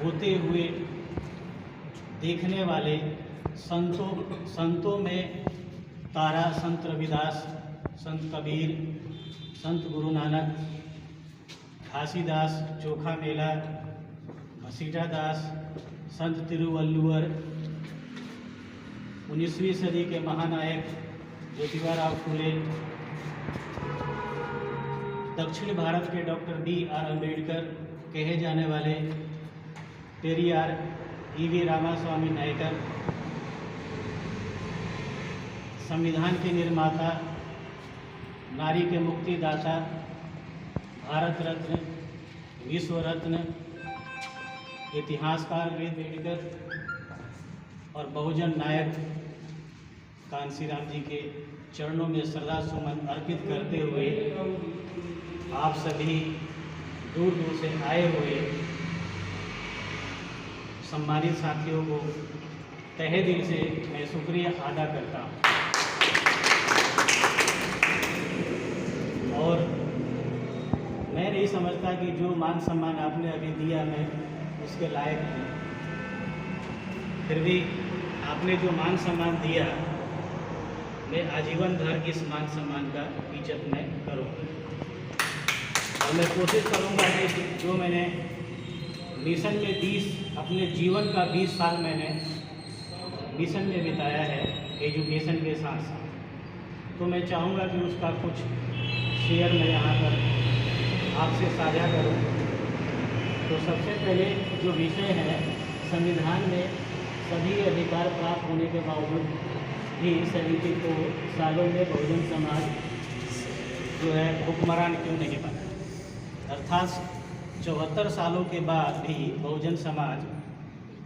होते हुए देखने वाले संतों में तारा संत रविदास, संत कबीर, संत गुरु नानक, घासीदास, चोखा मेला, घसीटा दास, संत तिरुवल्लुवर, 19वीं सदी के महानायक ज्योतिबा फूले, दक्षिण भारत के डॉक्टर B.R. अम्बेडकर, कहे जाने वाले पेरियार, E.V. रामास्वामी नायकर, संविधान के निर्माता, नारी के मुक्तिदाता, भारत रत्न, विश्व रत्न, इतिहासकार अम्बेडकर और बहुजन नायक कांसीराम जी के चरणों में श्रद्धा सुमन अर्पित करते हुए आप सभी दूर दूर से आए हुए सम्मानित साथियों को तहे दिल से मैं शुक्रिया अदा करता हूँ। और मैं नहीं समझता कि जो मान सम्मान आपने अभी दिया मैं उसके लायक हूँ, फिर भी आपने जो मान सम्मान दिया मैं आजीवन भर इस मान सम्मान का इज्जत मैं करूँगा और मैं कोशिश करूँगा कि जो मैंने मिशन में अपने जीवन का 20 साल मैंने मिशन में बिताया है एजुकेशन के साथ साथ, तो मैं चाहूँगा कि उसका कुछ शेयर मैं यहाँ पर आपसे साझा करूँ। तो सबसे पहले जो विषय है, संविधान में सभी अधिकार प्राप्त होने के बावजूद भी 72 सालों में बहुजन समाज जो है हुक्मरान क्यों नहीं बना, अर्थात 74 सालों के बाद भी बहुजन समाज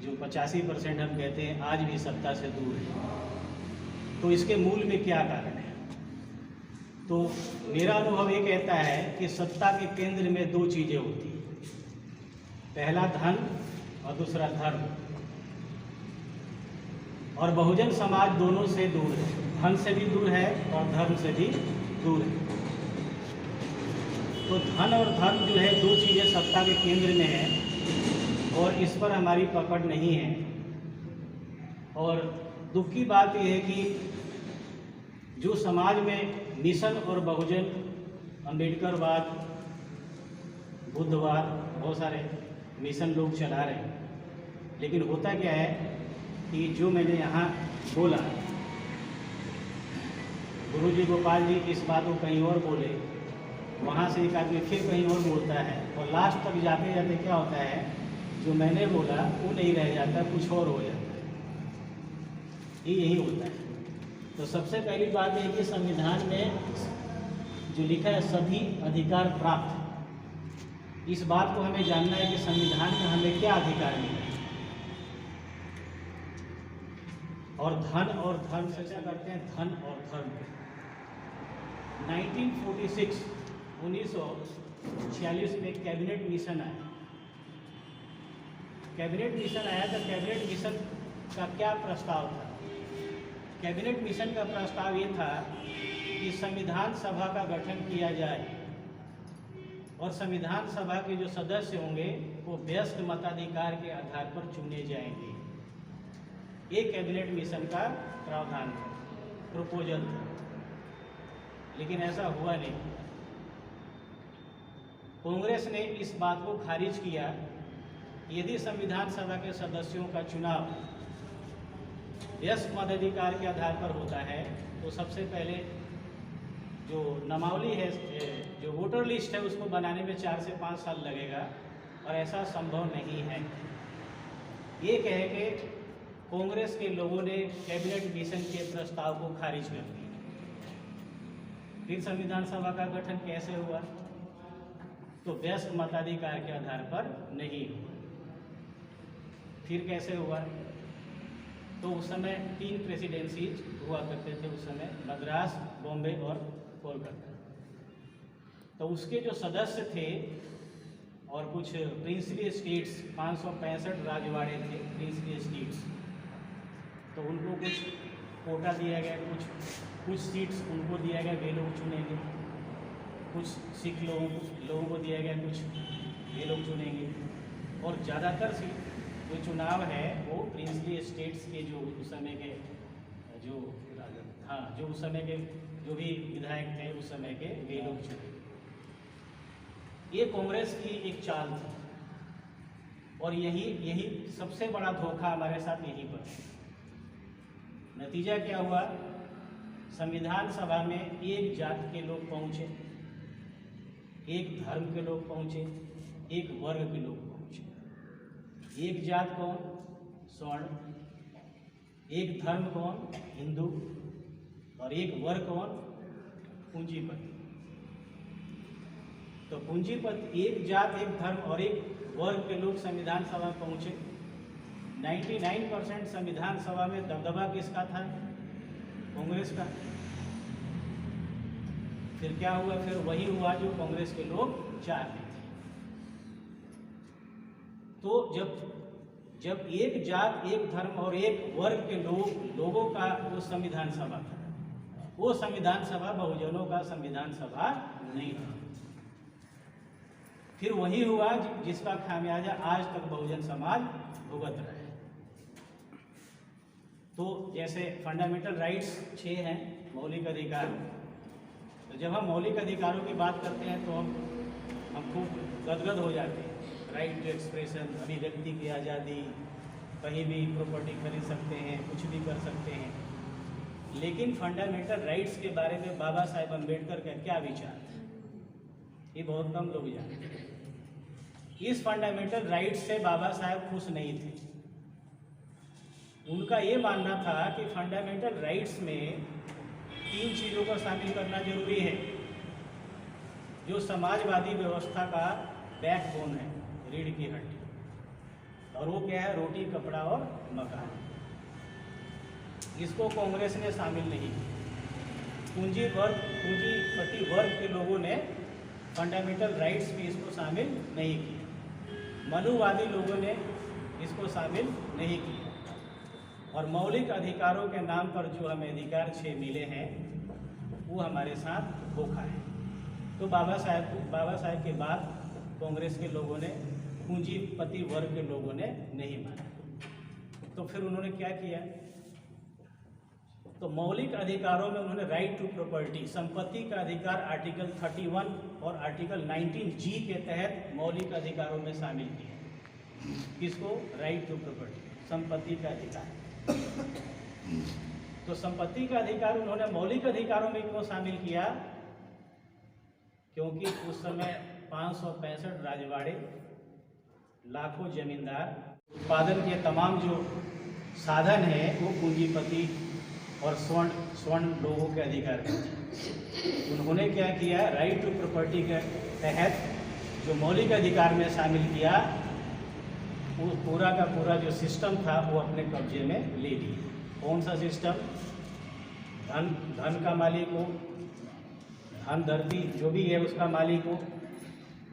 जो 85% हम कहते हैं आज भी सत्ता से दूर है। तो इसके मूल में क्या कारण है? तो मेरा अनुभव ये कहता है कि सत्ता के केंद्र में दो चीज़ें होती हैं, पहला धन और दूसरा धर्म, और बहुजन समाज दोनों से दूर है, धन से भी दूर है और धर्म से भी दूर है। तो धन और धर्म जो है दो चीज़ें सत्ता के केंद्र में है और इस पर हमारी पकड़ नहीं है। और दुख की बात यह है कि जो समाज में मिशन और बहुजन, अम्बेडकरवाद, बुद्धवाद, बहुत सारे मिशन लोग चला रहे हैं, लेकिन होता क्या है कि जो मैंने यहाँ बोला, गुरुजी गोपाल जी इस बात को कहीं और बोले, वहाँ से एक आदमी फिर कहीं और बोलता है और लास्ट तक जाते जाते क्या होता है, जो मैंने बोला वो नहीं रह जाता, कुछ और हो जाता है। यही होता है। तो सबसे पहली बात है कि संविधान में जो लिखा है सभी अधिकार प्राप्त, इस बात को हमें जानना है कि संविधान में हमें क्या अधिकार मिला है। और धन और धर्म चर्चा करते हैं, धन और धर्म। 1946 में कैबिनेट मिशन आया। कैबिनेट मिशन आया तो कैबिनेट मिशन का क्या प्रस्ताव था? कैबिनेट मिशन का प्रस्ताव ये था कि संविधान सभा का गठन किया जाए और संविधान सभा के जो सदस्य होंगे वो व्यस्त मताधिकार के आधार पर चुने जाएंगे। ये कैबिनेट मिशन का प्रावधान था, प्रपोजल था, लेकिन ऐसा हुआ नहीं। कांग्रेस ने इस बात को खारिज किया, यदि संविधान सभा के सदस्यों का चुनाव व्यस्त मताधिकार के आधार पर होता है तो सबसे पहले जो नामावली है, जो वोटर लिस्ट है, उसको बनाने में 4 से 5 साल लगेगा और ऐसा संभव नहीं है। ये कह के कांग्रेस के लोगों ने कैबिनेट मिशन के प्रस्ताव को खारिज कर दिया। फिर संविधान सभा का गठन कैसे हुआ? तो व्यस्त मताधिकार के आधार पर नहीं हुआ। फिर कैसे हुआ? तो उस समय 3 प्रेसिडेंसीज हुआ करते थे उस समय, मद्रास, बॉम्बे और कोलकाता। तो उसके जो सदस्य थे और कुछ प्रिंसली स्टेट्स, 565 राजवाड़े थे प्रिंसली स्टेट्स, तो उनको कुछ कोटा दिया गया, कुछ सीट्स उनको दिया गया, वे लोग चुनेंगे। कुछ सिख लोगों को दिया गया, कुछ ये लोग चुनेंगे। और ज़्यादातर जो चुनाव है वो प्रिंसली स्टेट्स के जो उस समय के जो जो उस समय के जो भी विधायक थे उस समय के वे लोग चुने। ये कांग्रेस की एक चाल थी और यही सबसे बड़ा धोखा हमारे साथ यहीं पर। नतीजा क्या हुआ, संविधान सभा में एक जात के लोग पहुंचे, एक धर्म के लोग पहुंचे, एक वर्ग के लोग पहुंचे। एक जात कौन? स्वर्ण। एक धर्म कौन? हिंदू। और एक वर्ग कौन? पूंजीपति। तो पूंजीपति, एक जात, एक धर्म और एक वर्ग के लोग संविधान सभा पहुंचे। 99% संविधान सभा में दबदबा किसका था? कांग्रेस का। फिर क्या हुआ? फिर वही हुआ जो कांग्रेस के लोग चाहते थे। तो जब एक जात, एक धर्म और एक वर्ग के लोगों का वो संविधान सभा था, वो संविधान सभा बहुजनों का संविधान सभा नहीं था। फिर वही हुआ जिसका खामियाजा आज तक बहुजन समाज भुगत रहा है। तो जैसे फंडामेंटल राइट्स 6 हैं, मौलिक अधिकार। तो जब हम मौलिक अधिकारों की बात करते हैं तो हम खूब गदगद हो जाते हैं। राइट टू एक्सप्रेशन, अभिव्यक्ति की आज़ादी, कहीं भी प्रॉपर्टी खरीद सकते हैं, कुछ भी कर सकते हैं। लेकिन फंडामेंटल राइट्स के बारे में बाबा साहेब अम्बेडकर का क्या विचार था, ये बहुत कम लोग जानते हैं। इस फंडामेंटल राइट्स से बाबा साहेब खुश नहीं थे। उनका ये मानना था कि फंडामेंटल राइट्स में 3 चीज़ों को शामिल करना जरूरी है जो समाजवादी व्यवस्था का बैकबोन है, रीढ़ की हड्डी। और वो क्या है? रोटी, कपड़ा और मकान। इसको कांग्रेस ने शामिल नहीं किया। पूंजीपति वर्ग के लोगों ने फंडामेंटल राइट्स में इसको शामिल नहीं किया। मनुवादी लोगों ने इसको शामिल नहीं किया। और मौलिक अधिकारों के नाम पर जो हमें अधिकार 6 मिले हैं वो हमारे साथ धोखा है। तो बाबा साहेब के बाद कांग्रेस के लोगों ने, पूंजीपति वर्ग के लोगों ने नहीं माना। तो फिर उन्होंने क्या किया? तो मौलिक अधिकारों में उन्होंने राइट टू प्रॉपर्टी, संपत्ति का अधिकार आर्टिकल 31 और आर्टिकल 19G के तहत मौलिक अधिकारों में शामिल किया। किसको? राइट टू प्रॉपर्टी, संपत्ति का अधिकार। तो संपत्ति का अधिकार उन्होंने मौलिक अधिकारों में क्यों शामिल किया? क्योंकि उस समय 565 राजवाड़े, लाखों जमींदार, उत्पादन के तमाम जो साधन हैं वो पूंजीपति और स्वर्ण लोगों के अधिकार थे। उन्होंने क्या किया? राइट टू प्रॉपर्टी के तहत जो मौलिक अधिकार में शामिल किया, वो पूरा का पूरा जो सिस्टम था वो अपने कब्जे में ले लिया। कौन सा सिस्टम? धन का मालिक हो, धन धरती जो भी है उसका मालिक हो,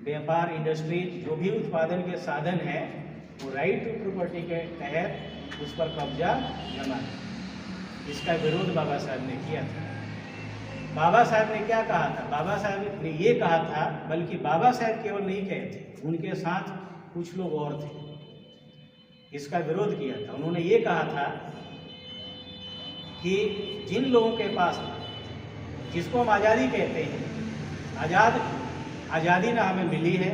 व्यापार, इंडस्ट्री, जो भी उत्पादन के साधन है वो राइट टू प्रॉपर्टी के तहत उस पर कब्जा जमा। इसका विरोध बाबा साहब ने किया था। बाबा साहब ने क्या कहा था? बाबा साहब ने ये कहा था, बल्कि बाबा साहब केवल नहीं कहे थे, उनके साथ कुछ लोग और थे, इसका विरोध किया था। उन्होंने ये कहा था कि जिन लोगों के पास, जिसको हम आज़ादी कहते हैं, आज़ादी ना हमें मिली है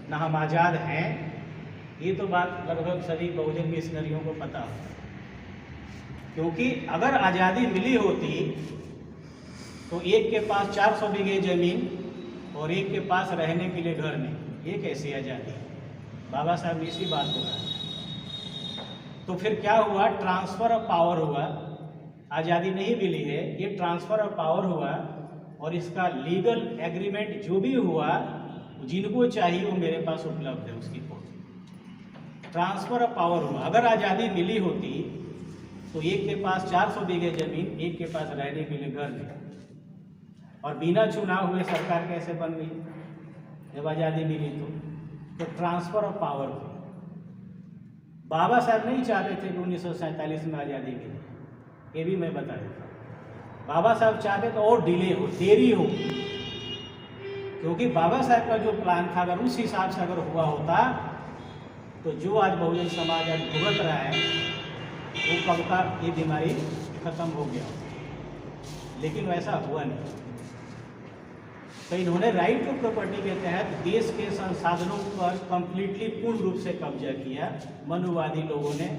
ना हम आज़ाद हैं, ये तो बात लगभग सभी बहुजन मिशनरियों को पता हो। क्योंकि अगर आज़ादी मिली होती तो एक के पास 400 बीघे जमीन और एक के पास रहने के लिए घर नहीं, ये कैसी आज़ादी? बाबा साहब ने इसी बात को कहा। तो फिर क्या हुआ? ट्रांसफ़र ऑफ पावर हुआ। आज़ादी नहीं मिली है, ये ट्रांसफ़र ऑफ पावर हुआ और इसका लीगल एग्रीमेंट जो भी हुआ, जिनको चाहिए वो मेरे पास उपलब्ध है, उसकी कॉपी। ट्रांसफ़र ऑफ पावर हुआ। अगर आज़ादी मिली होती तो एक के पास 400 बीघे जमीन, एक के पास रहने के लिए घर नहीं, और बिना चुनाव हुए सरकार कैसे बन गई जब आज़ादी मिली? तो ट्रांसफ़र ऑफ पावर हुई। बाबा साहब नहीं चाहते थे कि 1947 में आज़ादी मिले, ये भी मैं बता देता हूँ। बाबा साहब चाहते तो और डिले हो, देरी हो, क्योंकि बाबा साहब का जो प्लान था अगर उस हिसाब से अगर हुआ होता तो जो आज बहुजन समाज आज भुगत रहा है वो कब का ये बीमारी खत्म हो गया, लेकिन वैसा हुआ नहीं। तो इन्होंने राइट टू प्रॉपर्टी के तहत देश के संसाधनों पर कंप्लीटली पूर्ण रूप से कब्जा किया। मनुवादी लोगों ने